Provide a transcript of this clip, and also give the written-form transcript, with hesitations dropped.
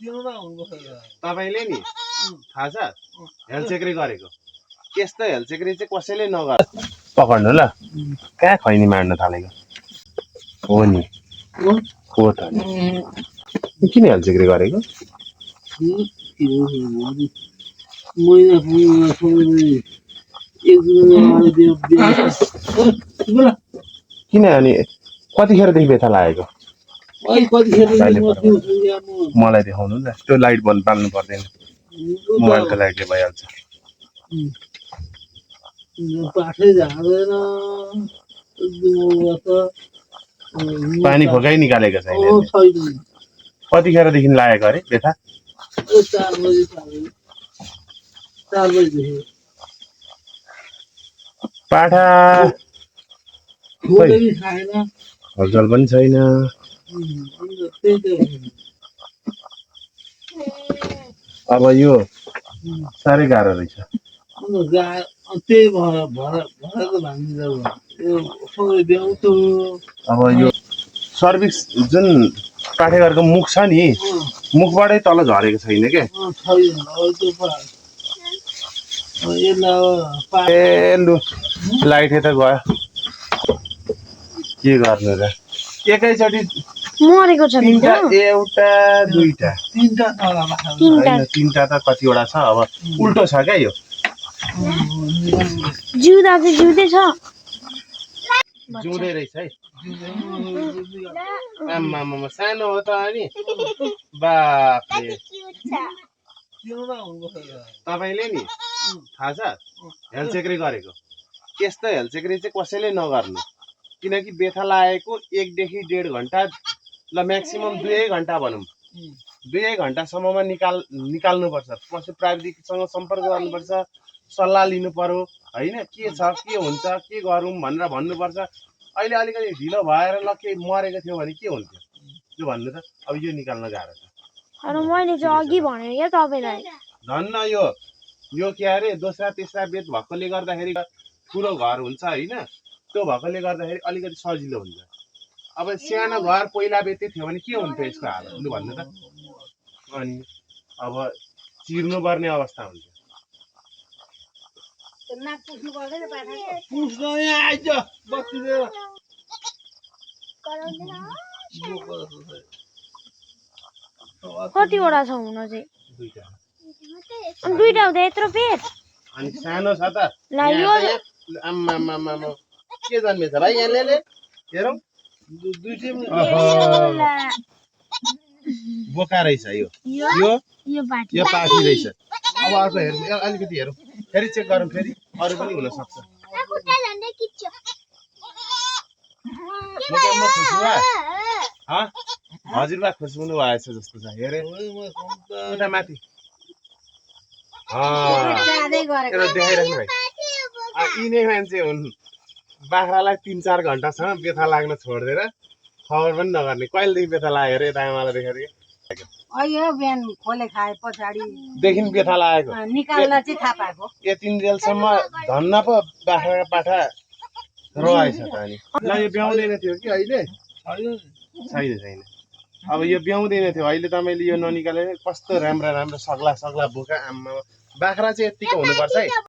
तपाईले नि थाहा छ हेलचेक्री गरेको त्यस्तो हेलचेक्री चाहिँ कसैले नगर पकड्नु ल कहाँ खैनी मार्न थालेको हो नि हो त नि किन हेलचेक्री गरेको किन अनि कतिखेरदेखि व्यथा लागेको मलाई देखाउनु ल त्यो लाइट बन्द पाल्नु पर्दैन मोबाइलको लाइटले भइहाल्छ पानी फोकाइ निकालेको छैन कतिखेरदेखि लागेको अरे व्यथा 4 बजे पाठा हलचल पनि छैन अब यो साह्रै गाह्रो रहेछ अब यो सर्भिस जुन पाठेघरको मुख छ नि मुखबाटै तल झरेको छैन के ए लु लाइट यता गयो के गर्नु र एकैचोटि मरेको छ तीनटा एउटा दुईटा तीनटा त कतिवटा छ अब उल्टो छ क्या यो जिउँदा चाहिँ जिउँदै छ जिउँदै रहेछ है आम्मामा सानो हो त अनि बाफरे तपाईले नि थाहा छ हेलचेक्री गरेको त्यस्तो हेलचेक्री चाहिँ कसैले नगर्नु किनकि व्यथा लागेको 1 देखि 1.5 घण्टा ल म्याक्सिमम 2 घण्टा भनौँ 2 घण्टासम्ममा निकाल्नुपर्छ पशु प्राविधिकसँग सम्पर्क गर्नुपर्छ सल्लाह लिनु पर्यो हैन के छ के हुन्छ के गरौँ भनेर भन्नुपर्छ अहिले अलिकति ढिलो भएर ल के मरेको थियो भने के हुन्थ्यो त्यो भन्नु त अब यो निकाल्न गाह्रो छ अरे मैले चाहिँ अघि भने के तपाईलाई धन्न यो के अरे दोस्रा तेस्रा बेत भएकोले गर्दाखेरि ठुलो घर हुन्छ हैन त्यो भएकोले गर्दाखेरि अलिकति सजिलो हुन्छ अब सानो घर पहिला बेतै थियो भने के हुन्थ्यो यसको हाल लु भन्नु त अनि अब चिर्नु पर्ने अवस्था हुन्छ कतिवटा छ हुन चाहिँ दुईटा हुँदा यत्रो पेट अनि सानो छ त ला यो आम्मामामा के जन्मेछ भाइ यहाँले हेरौँ बोका रहेछ यो पाठी रहेछ अब अर्को हेरौँ अलिकति हेरौँ फेरि चेक गरौँ फेरि अरू पनि हुन सक्छ हजुरबा खुसुनु भएछ जस्तो छ हेरे उता माथि देखाइराख्नु भाइ यिनै मान्छे हुन् बाख्रालाई 3-4 घण्टासम्म व्यथा लाग्न छोडिदिएर खबर पनि नगर्ने कहिलेदेखि व्यथा लाग्यो अरे यता आमालाई देखाइदियो बिहान खोले खाए पछाडिदेखि व्यथा लागेको निकाल्न चाहिँ थाहा पाएको यतिन्जेलसम्म धन्न पो बाख्राका पाठा रहाएछ त अनि ल यो ब्याउँदैन थियो कि अहिले छैन अब यो ब्याउँदैन थियो अहिले तपाईँले यो ननिकालेर कस्तो राम्रा सग्ला बोका आम्मा बाख्रा चाहिँ यतिको हुनुपर्छ है